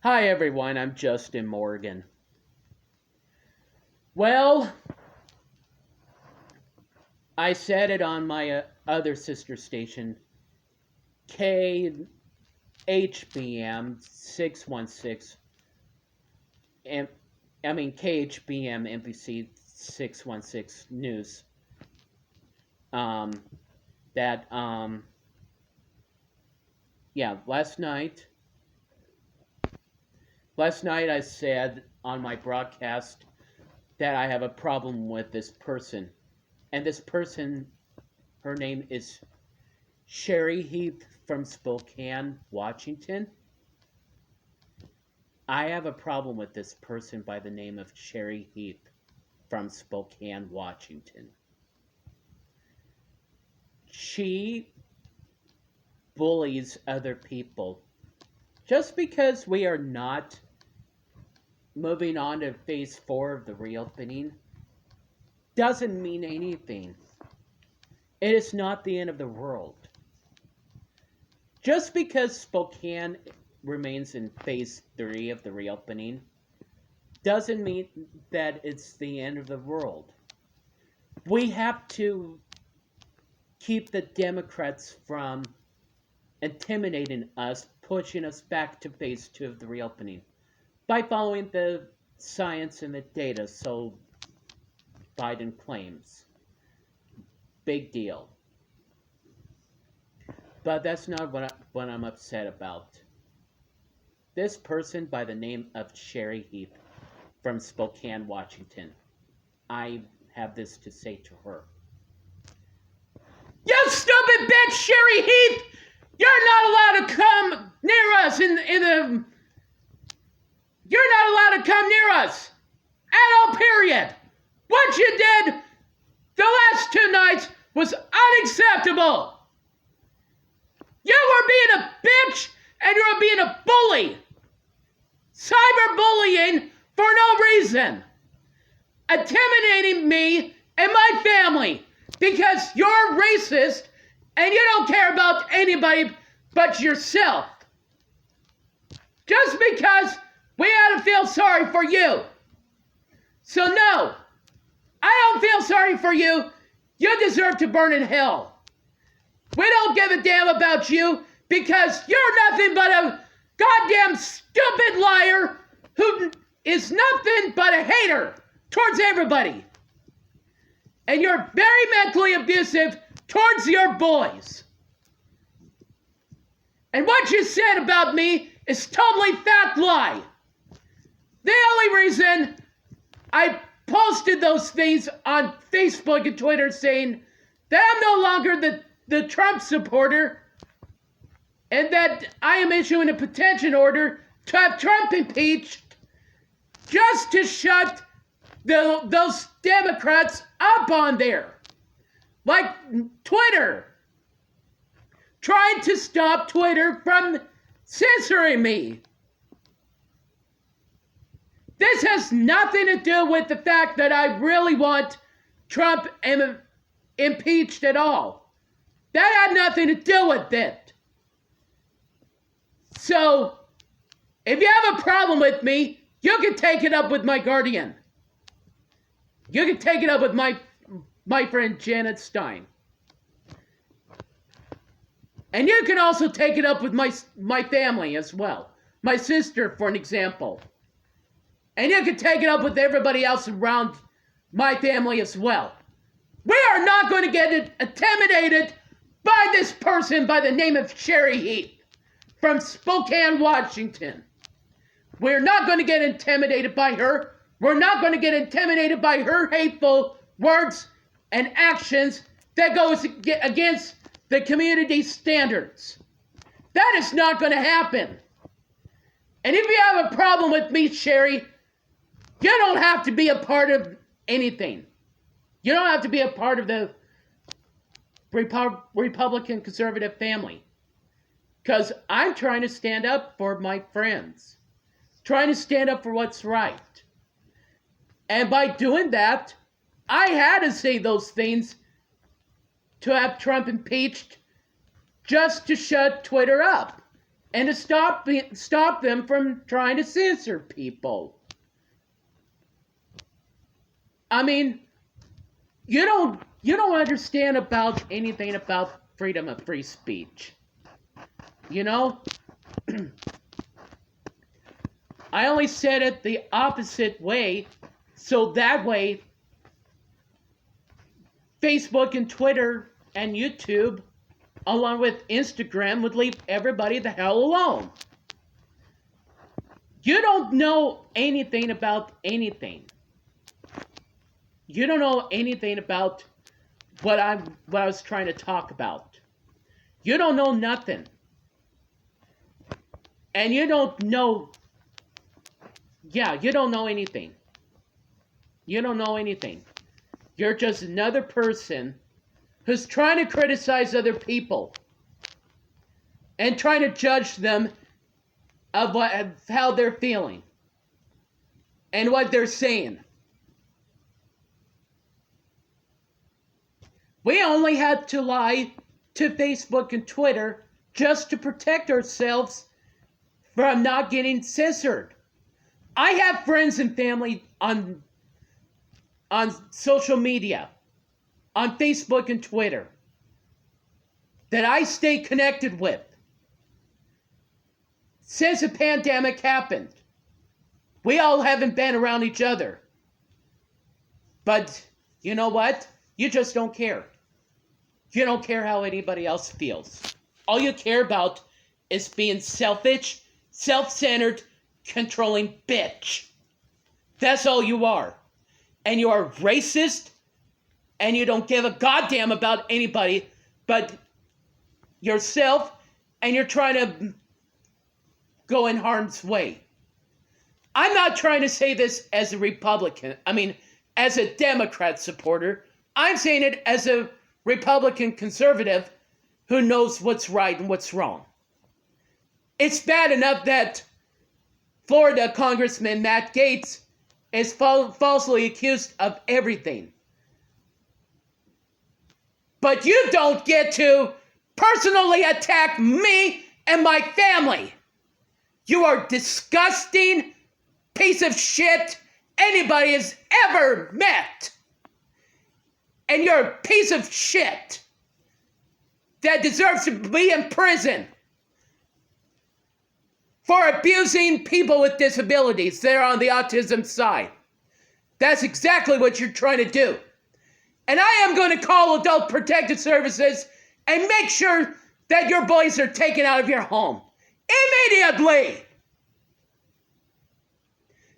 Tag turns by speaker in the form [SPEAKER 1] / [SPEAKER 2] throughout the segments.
[SPEAKER 1] Hi everyone, I'm Justin Morgan. Well, I said it on my other sister station, KHBM 616, KHBM NBC 616 News, that, last night I said on my broadcast that I have a problem with this person. And this person, her name is Cheri Heath from Spokane, Washington. I have a problem with this person by the name of Cheri Heath from Spokane, Washington. She bullies other people. Just because we are not moving on to phase 4 of the reopening doesn't mean anything. It is not the end of the world. Just because Spokane remains in phase 3 of the reopening doesn't mean that it's the end of the world. We have to keep the Democrats from intimidating us, pushing us back to phase 2 of the reopening by following the science and the data, so Biden claims. Big deal. But that's not what I'm upset about. This person by the name of Cheri Heath from Spokane, Washington, I have this to say to her. You stupid bitch, Cheri Heath! You're not allowed to come near us You're not allowed to come near us at all, period. What you did the last 2 nights was unacceptable. You were being a bitch and you were being a bully. Cyberbullying for no reason. Intimidating me and my family because you're racist and you don't care about anybody but yourself. Just because we had to feel sorry for you. So no, I don't feel sorry for you. You deserve to burn in hell. We don't give a damn about you because you're nothing but a goddamn stupid liar who is nothing but a hater towards everybody. And you're very mentally abusive towards your boys. And what you said about me is totally fat lie. The only reason I posted those things on Facebook and Twitter saying that I'm no longer the Trump supporter and that I am issuing a petition order to have Trump impeached just to shut those Democrats up on there. Like Twitter. Trying to stop Twitter from censoring me. This has nothing to do with the fact that I really want Trump impeached at all. That had nothing to do with it. So, if you have a problem with me, you can take it up with my guardian. You can take it up with my friend Janet Stein. And you can also take it up with my family as well. My sister, for an example. And you can take it up with everybody else around my family as well. We are not going to get intimidated by this person by the name of Cheri Heath from Spokane, Washington. We're not going to get intimidated by her. We're not going to get intimidated by her hateful words and actions that goes against the community standards. That is not going to happen. And if you have a problem with me, Cheri, you don't have to be a part of anything. You don't have to be a part of the Republican conservative family. Because I'm trying to stand up for my friends. Trying to stand up for what's right. And by doing that, I had to say those things to have Trump impeached just to shut Twitter up and to stop them from trying to censor people. I mean, you don't understand about anything about freedom of free speech. You know? I only said it the opposite way, so that way Facebook and Twitter and YouTube, along with Instagram, would leave everybody the hell alone. You don't know anything about anything. You don't know anything about what I was trying to talk about. You don't know nothing. And you don't know, you don't know anything. You don't know anything. You're just another person who's trying to criticize other people and trying to judge them of how they're feeling and what they're saying. We only had to lie to Facebook and Twitter just to protect ourselves from not getting censored. I have friends and family on social media, on Facebook and Twitter, that I stay connected with since the pandemic happened. We all haven't been around each other. But you know what? You just don't care. You don't care how anybody else feels. All you care about is being selfish, self-centered, controlling bitch. That's all you are. And you are racist, and you don't give a goddamn about anybody but yourself, and you're trying to go in harm's way. I'm not trying to say this as a Republican. As a Democrat supporter. I'm saying it as a Republican conservative who knows what's right and what's wrong. It's bad enough that Florida Congressman Matt Gaetz is falsely accused of everything. But you don't get to personally attack me and my family. You are a disgusting piece of shit anybody has ever met. And you're a piece of shit that deserves to be in prison for abusing people with disabilities. They're on the autism side. That's exactly what you're trying to do. And I am going to call Adult Protective Services and make sure that your boys are taken out of your home immediately.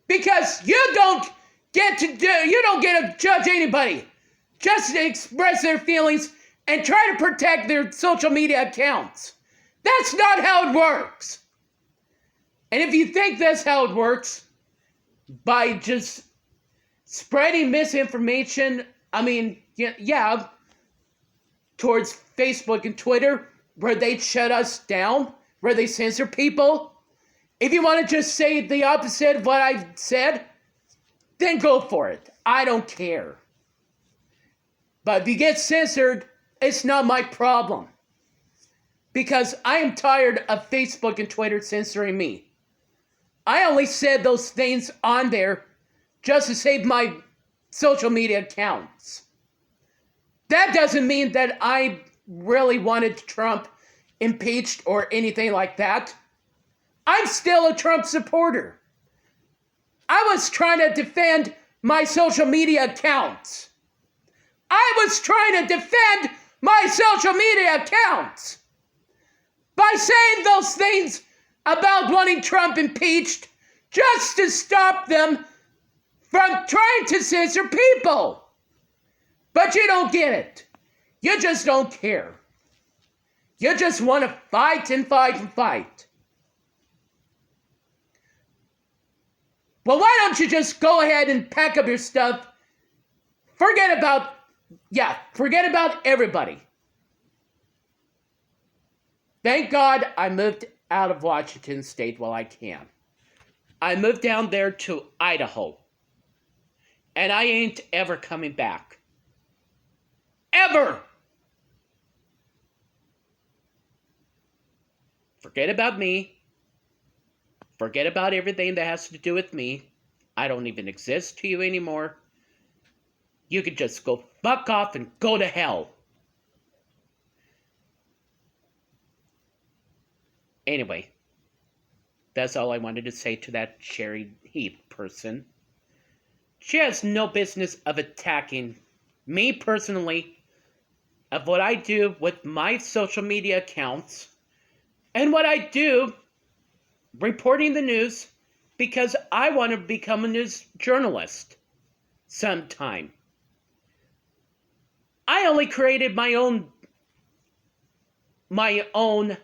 [SPEAKER 1] Because you don't get to judge anybody. Just to express their feelings and try to protect their social media accounts. That's not how it works. And if you think that's how it works, by just spreading misinformation, towards Facebook and Twitter, where they shut us down, where they censor people, if you want to just say the opposite of what I said, then go for it. I don't care. But if you get censored, it's not my problem. Because I am tired of Facebook and Twitter censoring me. I only said those things on there just to save my social media accounts. That doesn't mean that I really wanted Trump impeached or anything like that. I'm still a Trump supporter. I was trying to defend my social media accounts. I was trying to defend my social media accounts by saying those things about wanting Trump impeached just to stop them from trying to censor people. But you don't get it. You just don't care. You just want to fight and fight and fight. Well, why don't you just go ahead and pack up your stuff? Forget about everybody. Thank God I moved out of Washington State while I can. I moved down there to Idaho. And I ain't ever coming back. Ever! Forget about me. Forget about everything that has to do with me. I don't even exist to you anymore. You could just go fuck off and go to hell. Anyway, that's all I wanted to say to that Cheri Heath person. She has no business of attacking me personally, of what I do with my social media accounts, and what I do reporting the news, because I want to become a news journalist sometime. I only created my own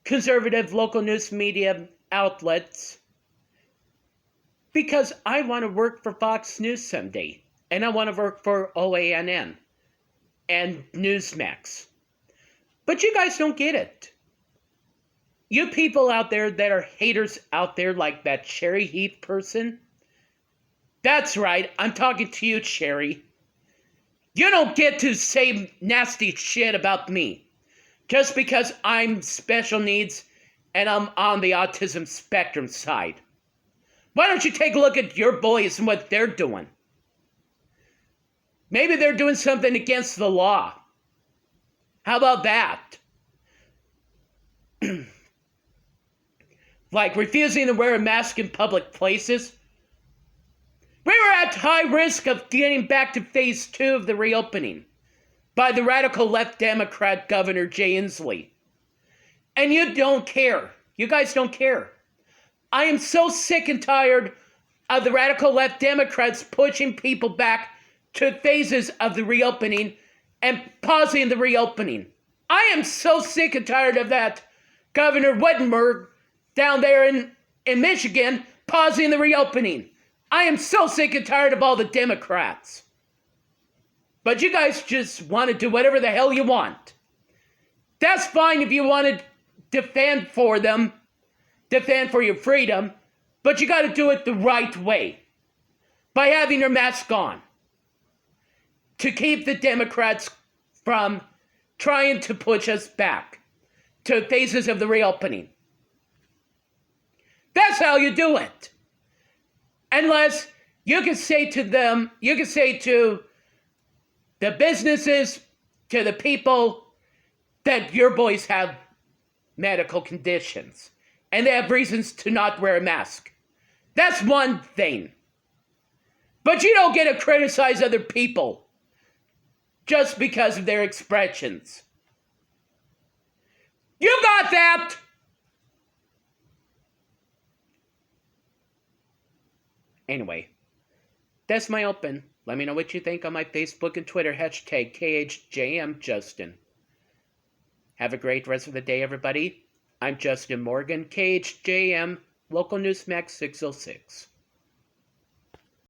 [SPEAKER 1] conservative local news media outlets because I want to work for Fox News someday, and I want to work for OANN and Newsmax. But you guys don't get it. You people out there that are haters out there like that Cheri Heath person, that's right, I'm talking to you, Cheri. You don't get to say nasty shit about me just because I'm special needs and I'm on the autism spectrum side. Why don't you take a look at your boys and what they're doing? Maybe they're doing something against the law. How about that? Like refusing to wear a mask in public places. We were at high risk of getting back to phase 2 of the reopening by the radical left Democrat Governor Jay Inslee. And you don't care. You guys don't care. I am so sick and tired of the radical left Democrats pushing people back to phases of the reopening and pausing the reopening. I am so sick and tired of that. Governor Whittenberg down there in Michigan pausing the reopening. I am so sick and tired of all the Democrats. But you guys just want to do whatever the hell you want. That's fine if you want to defend for them, defend for your freedom, but you got to do it the right way. By having your mask on. To keep the Democrats from trying to push us back to phases of the reopening. That's how you do it. Unless you can say to them, you can say to the businesses, to the people, that your boys have medical conditions and they have reasons to not wear a mask. That's one thing. But you don't get to criticize other people just because of their expressions. You got that? Anyway, that's my open. Let me know what you think on my Facebook and Twitter, hashtag KHJM Justin. Have a great rest of the day, everybody. I'm Justin Morgan, KHJM, Local Newsmax 606.